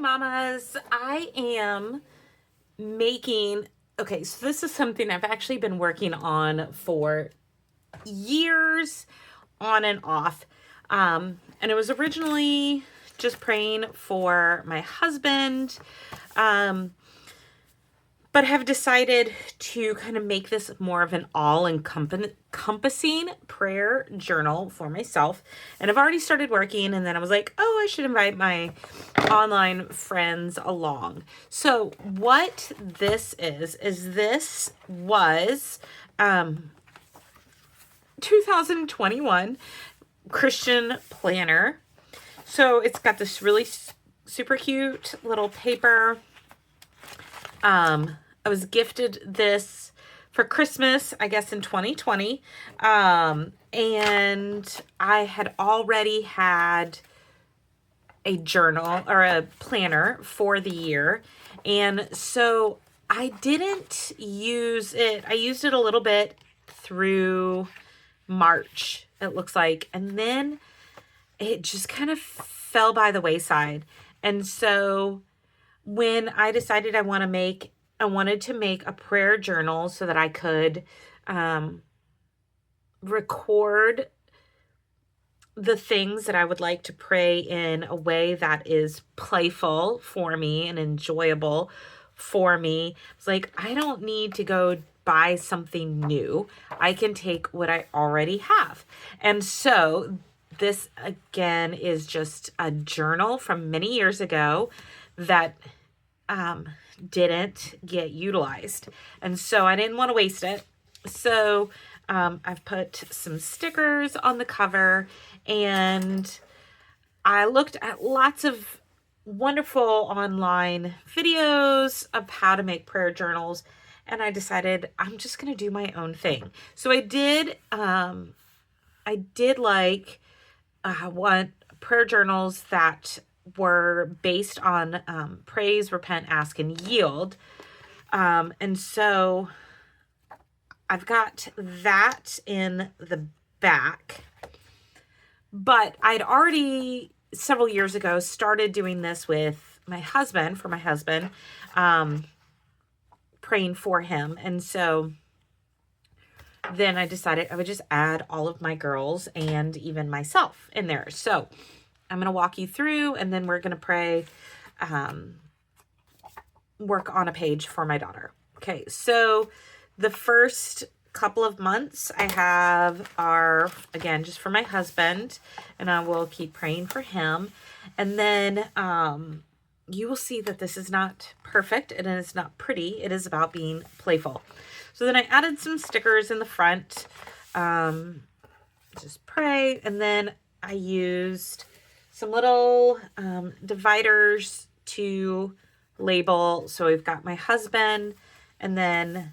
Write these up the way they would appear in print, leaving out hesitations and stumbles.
mamas. I am making, okay, so this is something I've actually been working on for years, on and off. And it was originally just praying for my husband. But have decided to kind of make this more of an all-encompassing prayer journal for myself. And I've already started working, and then I was like, oh, I should invite my online friends along. So what this is this was 2021 Christian planner. So it's got this really super cute little paper. I was gifted this for Christmas, I guess in 2020. And I had already had a journal or a planner for the year. And so I didn't use it. I used it a little bit through March, it looks like. And then it just kind of fell by the wayside. And so when I decided I wanted to make a prayer journal so that I could record the things that I would like to pray in a way that is playful for me and enjoyable for me. It's like, I don't need to go buy something new. I can take what I already have. And so this, again, is just a journal from many years ago that didn't get utilized. And so I didn't want to waste it. So I've put some stickers on the cover, and I looked at lots of wonderful online videos of how to make prayer journals, and I decided I'm just going to do my own thing. So I did like want prayer journals that were based on praise, repent, ask, and yield. And so I've got that in the back. But I'd already, several years ago, started doing this with my husband, praying for him. And so then I decided I would just add all of my girls and even myself in there. So I'm going to walk you through, and then we're going to pray, work on a page for my daughter. Okay, so the first couple of months I have are, again, just for my husband, and I will keep praying for him. And then you will see that this is not perfect and it's not pretty. It is about being playful. So then I added some stickers in the front, just pray, and then I used some little dividers to label. So we've got my husband, and then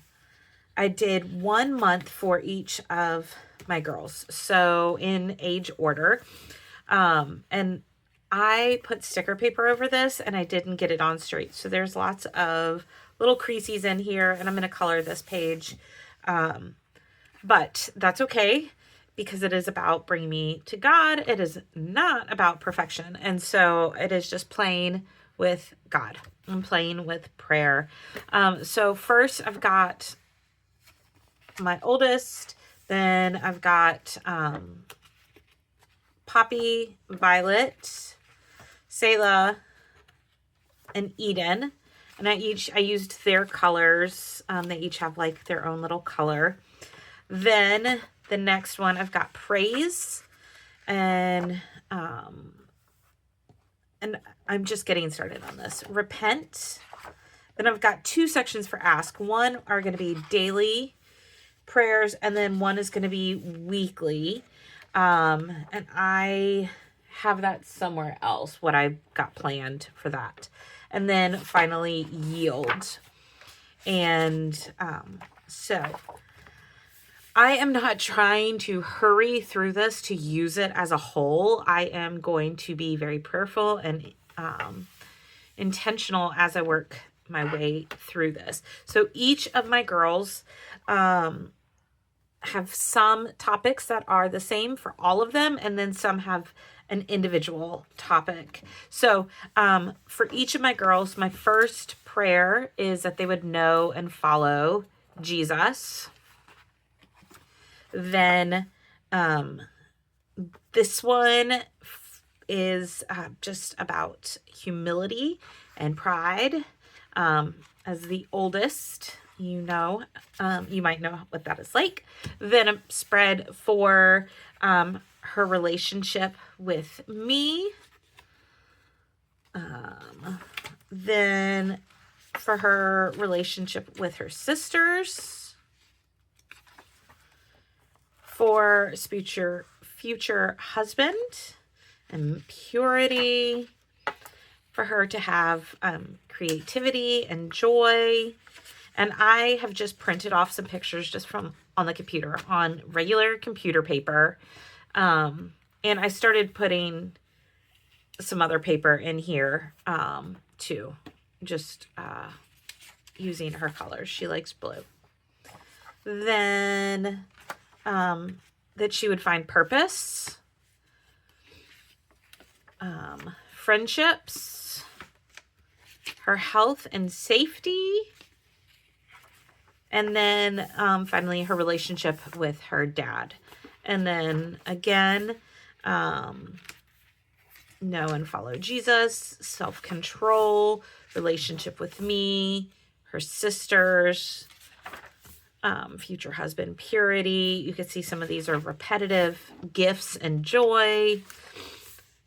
I did 1 month for each of my girls, so in age order. And I put sticker paper over this, and I didn't get it on straight. So there's lots of little creases in here, and I'm going to color this page. But that's okay, because it is about bringing me to God. It is not about perfection. And so it is just playing with God and playing with prayer. So first I've got my oldest, then I've got Poppy, Violet, Selah, and Eden. And I used their colors. They each have like their own little color. Then the next one, I've got praise, and I'm just getting started on this. Repent. Then I've got 2 sections for ask. One are going to be daily prayers, and then one is going to be weekly. And I have that somewhere else, what I've got planned for that. And then finally, yield. And so I am not trying to hurry through this to use it as a whole. I am going to be very prayerful and intentional as I work my way through this. So each of my girls have some topics that are the same for all of them, and then some have an individual topic. So for each of my girls, my first prayer is that they would know and follow Jesus. Then this one is just about humility and pride. As the oldest, you might know what that is like. Then a spread for her relationship with me. Then for her relationship with her sisters. For future husband and purity. For her to have creativity and joy. And I have just printed off some pictures just from on the computer, on regular computer paper. And I started putting some other paper in here too, just using her colors. She likes blue. Then that she would find purpose, friendships, her health and safety, and then finally her relationship with her dad. And then again, know and follow Jesus, self-control, relationship with me, her sisters, future husband, purity. You can see some of these are repetitive, gifts and joy,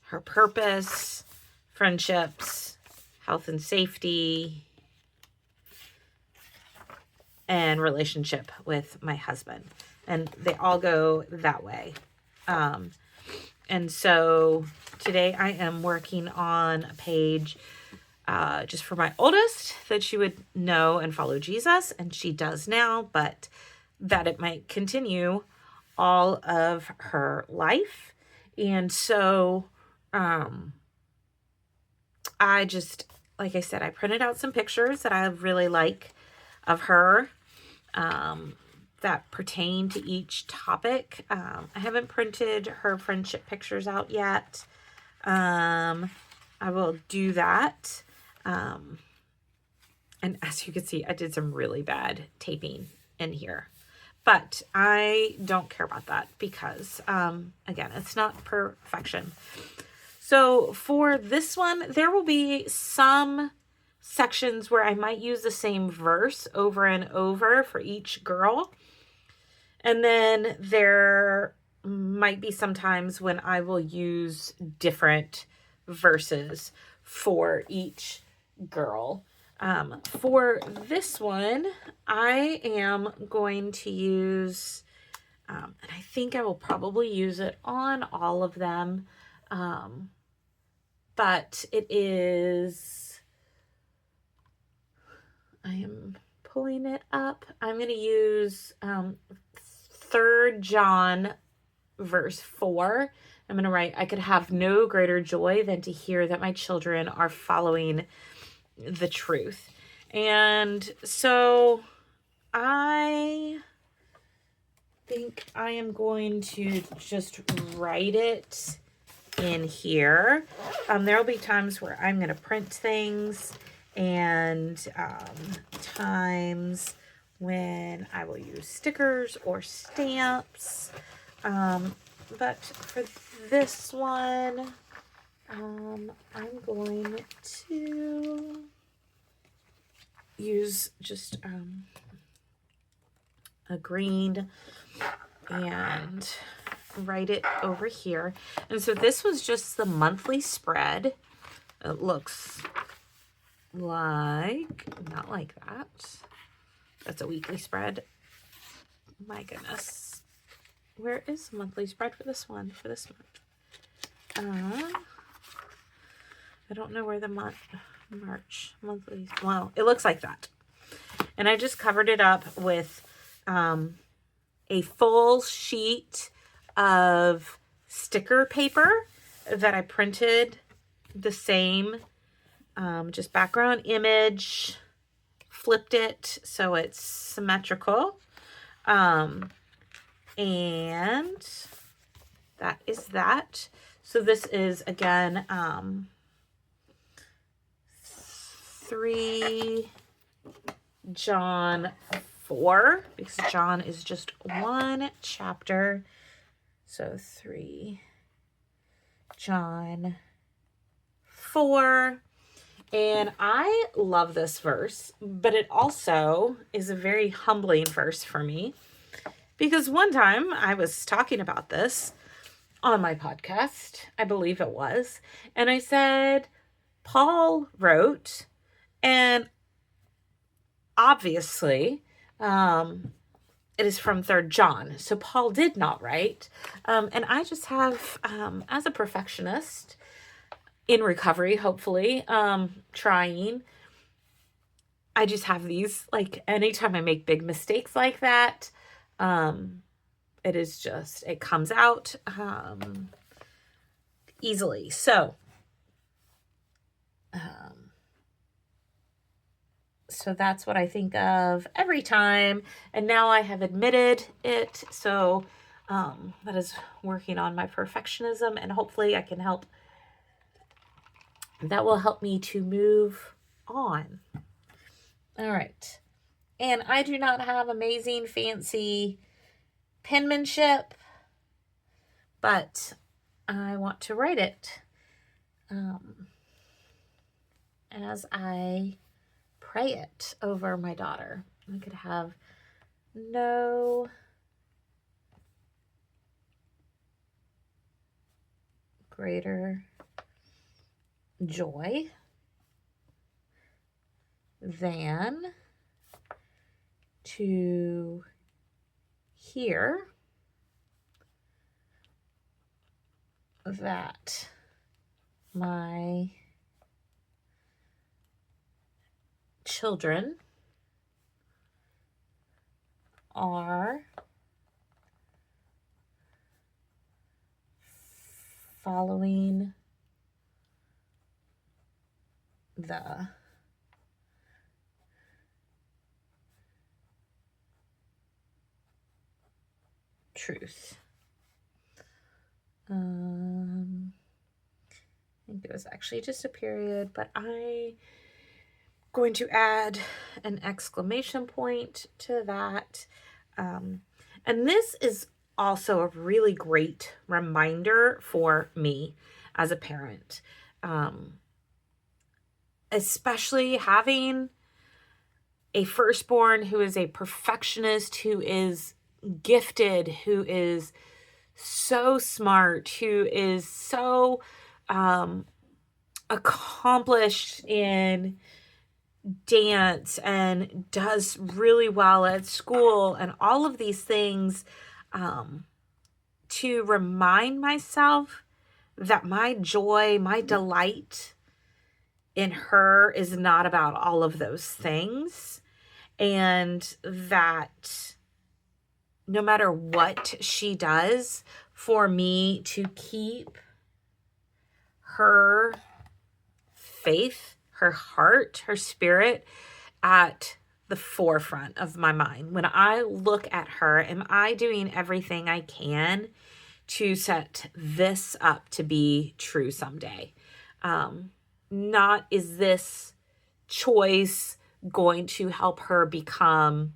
her purpose, friendships, health and safety, and relationship with my husband. And they all go that way. And so today I am working on a page just for my oldest, that she would know and follow Jesus, and she does now, but that it might continue all of her life. And so I just, like I said, I printed out some pictures that I really like of her that pertain to each topic. I haven't printed her friendship pictures out yet. I will do that. And as you can see, I did some really bad taping in here, but I don't care about that because, again, it's not perfection. So for this one, there will be some sections where I might use the same verse over and over for each girl. And then there might be some times when I will use different verses for each girl. For this one, I am going to use, and I think I will probably use it on all of them, but it is, I am pulling it up. I'm going to use 3 John verse 4. I'm going to write, I could have no greater joy than to hear that my children are following the truth. And so I think I am going to just write it in here. There'll be times where I'm going to print things, and times when I will use stickers or stamps. But for this one, I'm going to use just a green and write it over here. And so this was just the monthly spread. It looks like, not like that. That's a weekly spread. My goodness. Where is the monthly spread for this one, for this month? I don't know where the March monthly, well, it looks like that. And I just covered it up with a full sheet of sticker paper that I printed the same, just background image, flipped it so it's symmetrical. And that is that. So this is, again, 3 John 4, because John is just one chapter. So 3 John 4. And I love this verse, but it also is a very humbling verse for me, because one time I was talking about this on my podcast, I believe it was, and I said, Paul wrote, and obviously, it is from 3rd John. So Paul did not write. And I just have, as a perfectionist in recovery, hopefully, trying, I just have these, like, anytime I make big mistakes like that, it is just, it comes out easily. So that's what I think of every time. And now I have admitted it. So that is working on my perfectionism, and hopefully I can help. That will help me to move on. All right. And I do not have amazing, fancy penmanship, but I want to write it as I pray it over my daughter. I could have no greater joy than to hear that my children are following the truth. I think it was actually just a period, but I'm going to add an exclamation point to that. And this is also a really great reminder for me as a parent, especially having a firstborn who is a perfectionist, who is gifted, who is so smart, who is so accomplished in dance and does really well at school and all of these things, to remind myself that my joy, my delight in her is not about all of those things, and that no matter what she does, for me to keep her faith, her heart, her spirit at the forefront of my mind. When I look at her, am I doing everything I can to set this up to be true someday? Not, is this choice going to help her become,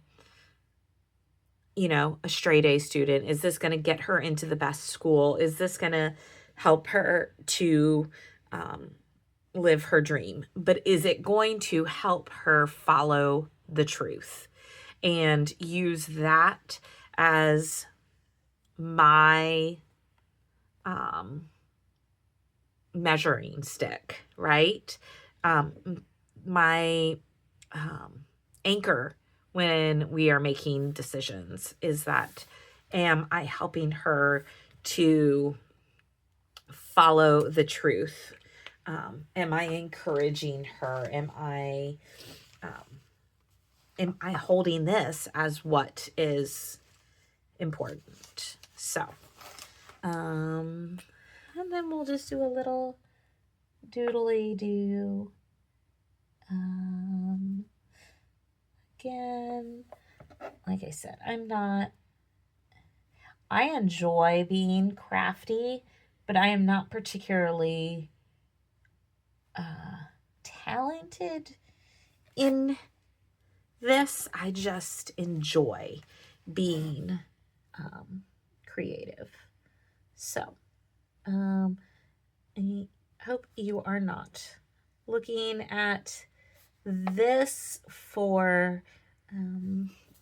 a straight A student? Is this going to get her into the best school? Is this going to help her to live her dream? But is it going to help her follow the truth and use that as my measuring stick, right? My anchor when we are making decisions is that, am I helping her to follow the truth? Am I encouraging her? Am I holding this as what is important? So, and then we'll just do a little doodly do. Again, like I said, I enjoy being crafty, but I am not particularly talented in this. I just enjoy being creative. So, I hope you are not looking at this for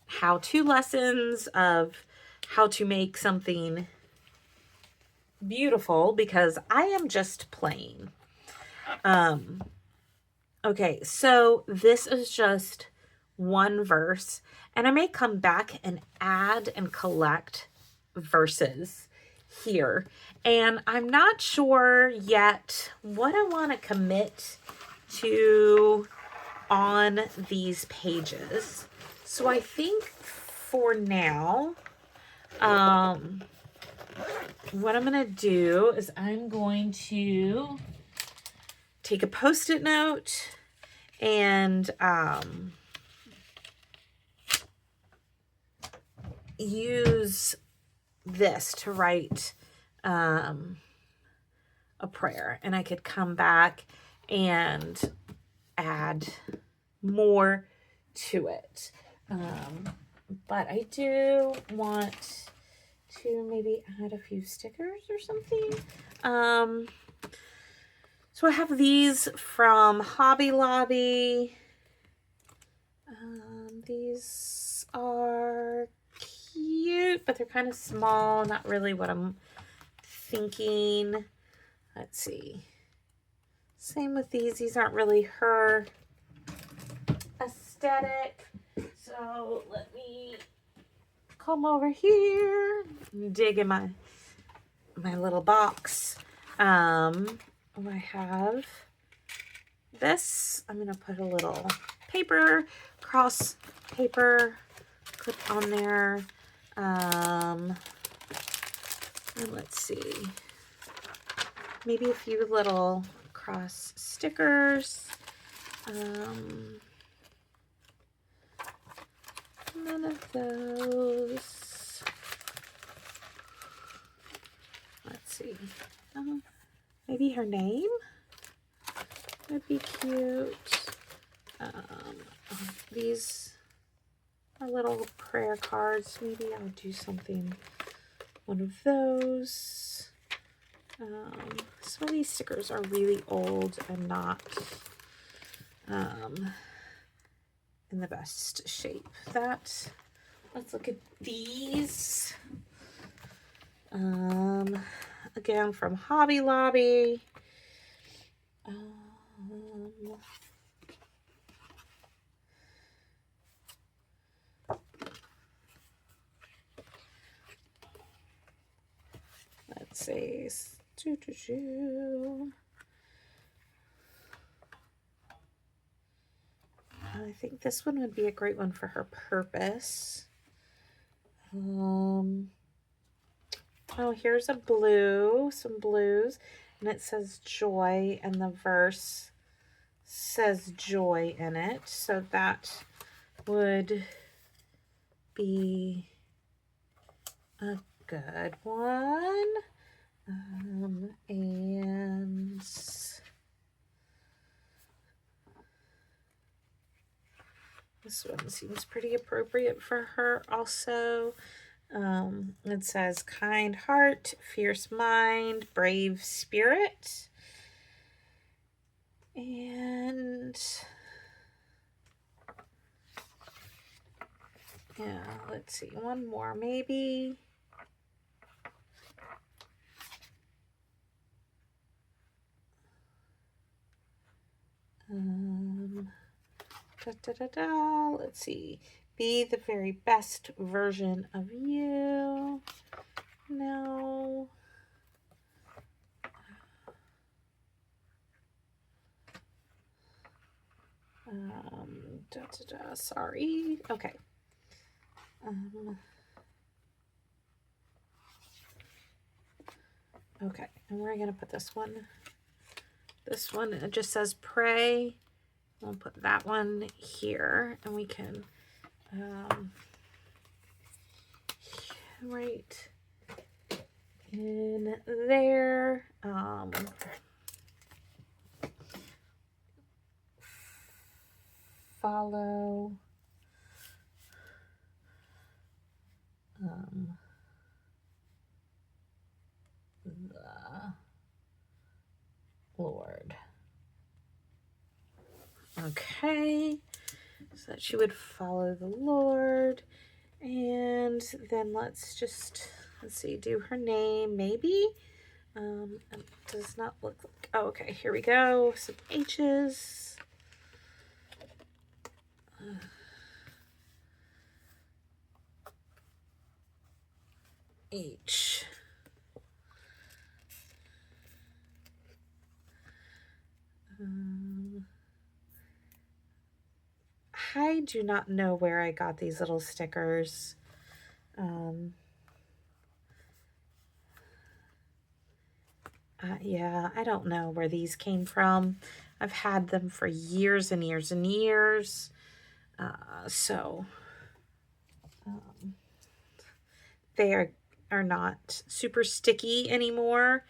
how-to lessons of how to make something beautiful, because I am just playing. Okay, so this is just one verse, and I may come back and add and collect verses here. And I'm not sure yet what I want to commit to on these pages. So I think for now, what I'm going to do is I'm going to take a Post-it note and use this to write a prayer. And I could come back and add more to it. But I do want to maybe add a few stickers or something. So I have these from Hobby Lobby. These are cute, but they're kind of small. Not really what I'm thinking. Let's see. Same with these. These aren't really her aesthetic. So let me come over here and dig in my little box. I have this. I'm going to put a little cross paper clip on there. And let's see. Maybe a few little cross stickers. None of those. Let's see. Maybe her name would be cute. These are little prayer cards. Maybe I'll do something, one of those. Some of these stickers are really old and not in the best shape. Let's look at these. Again, from Hobby Lobby. Let's see. I think this one would be a great one for her purpose. Oh, here's a blue, some blues, and it says joy, and the verse says joy in it. So that would be a good one. And this one seems pretty appropriate for her also. It says kind heart, fierce mind, brave spirit. And yeah, let's see, one more maybe. Let's see. Be the very best version of you. No. Sorry. Okay. Okay, and we're gonna put this one. This one, it just says pray. We'll put that one here, and we can right in there. Follow the Lord. Okay, so that she would follow the Lord. And then let's see, do her name maybe. It does not look like, oh, okay, here we go. Some H's. H. I do not know where I got these little stickers. Yeah, I don't know where these came from. I've had them for years and years and years. They are not super sticky anymore.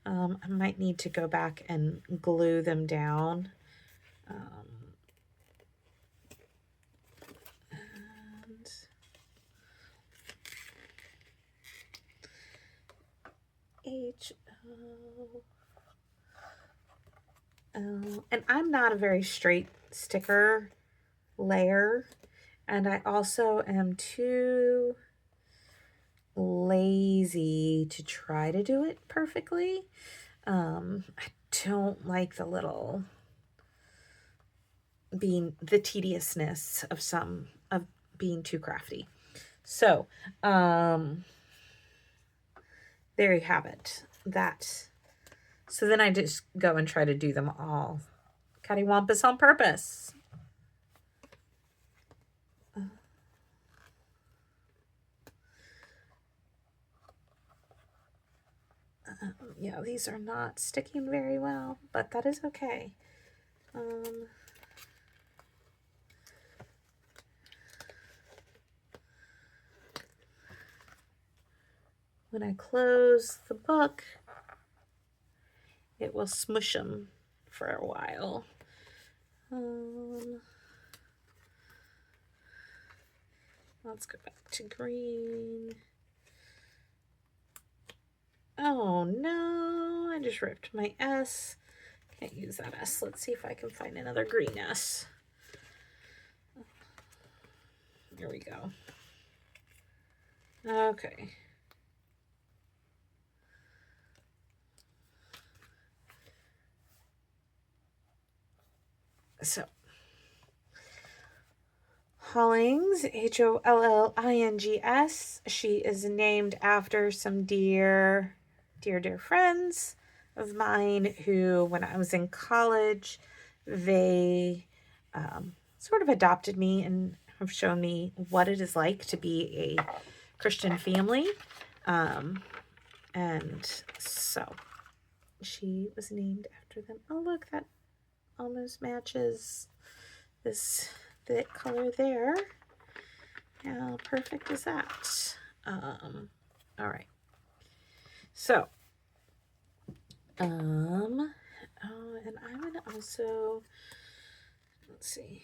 I might need to go back and glue them down. H-O-L. And I'm not a very straight sticker layer. And I also am too lazy to try to do it perfectly. I don't like the tediousness of being too crafty. So, there you have it. So then I just go and try to do them all cattywampus on purpose. Yeah, these are not sticking very well, but that is okay. When I close the book, it will smush them for a while. Let's go back to green. Oh no, I just ripped my S. Can't use that S. Let's see if I can find another green S. Here we go. Okay. So, Hollings, Hollings. She is named after some dear friends of mine who, when I was in college, they sort of adopted me and have shown me what it is like to be a Christian family. And so she was named after them. Oh, look, that almost matches the color there. How perfect is that? All right. So, oh, and I'm gonna also, let's see,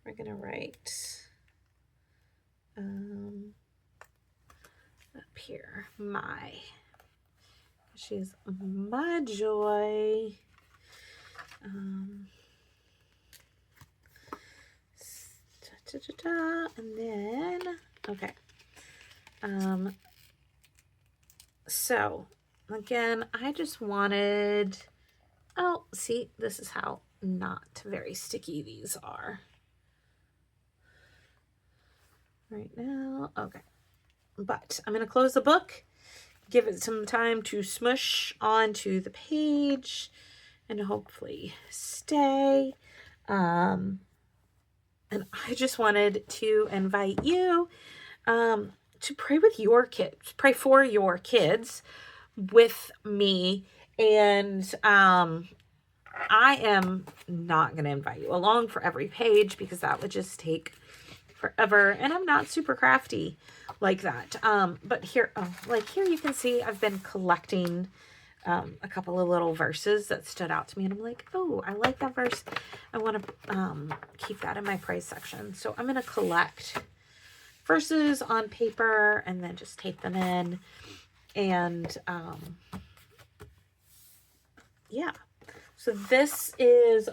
we're gonna write up here, she's my joy. And then, okay. So again, I just wanted, oh, see, this is how not very sticky these are right now. Okay. But I'm going to close the book, give it some time to smush onto the page and hopefully stay. And I just wanted to invite you to pray with your kids, pray for your kids with me. And I am not going to invite you along for every page because that would just take forever, and I'm not super crafty like that. But here, like here you can see I've been collecting a couple of little verses that stood out to me, and I'm like, oh, I like that verse. I want to keep that in my praise section. So I'm going to collect verses on paper and then just tape them in. And yeah, so it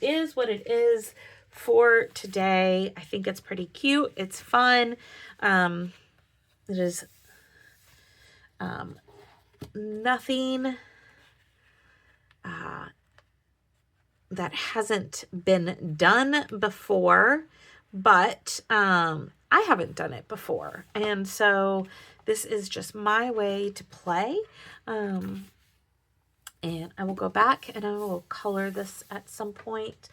is what it is for today. I think it's pretty cute. It's fun. It is nothing that hasn't been done before, but I haven't done it before. And so this is just my way to play. And I will go back and I will color this at some point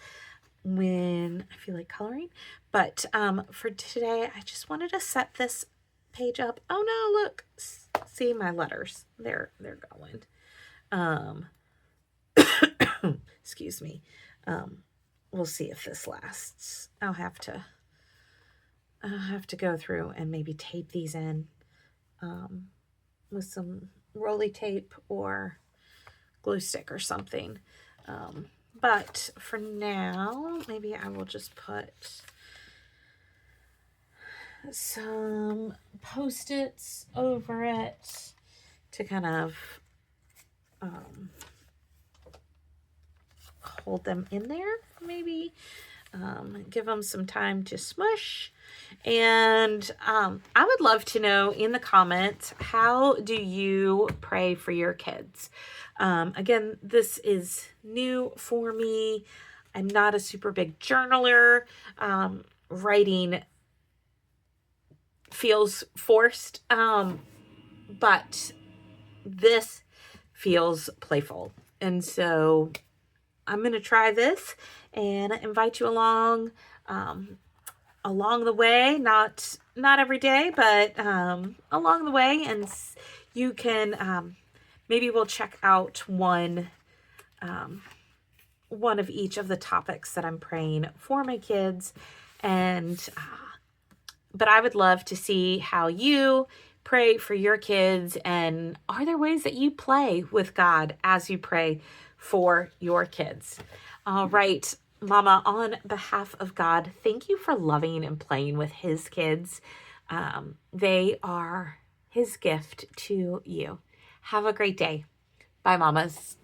when I feel like coloring. But for today, I just wanted to set this page up. Oh no, look, see my letters. They're going. Excuse me. We'll see if this lasts. I'll have to go through and maybe tape these in with some rolly tape or glue stick or something. But for now, maybe I will just put some Post-its over it to kind of hold them in there, maybe give them some time to smush. And I would love to know in the comments, how do you pray for your kids? Again, this is new for me. I'm not a super big journaler. Writing feels forced, but this feels playful. And so I'm going to try this and invite you along the way, not every day, but along the way. And you can, maybe we'll check out one of each of the topics that I'm praying for my kids. And but I would love to see how you pray for your kids, and are there ways that you play with God as you pray for your kids? All right, Mama, on behalf of God, thank you for loving and playing with his kids. They are his gift to you. Have a great day. Bye, Mamas.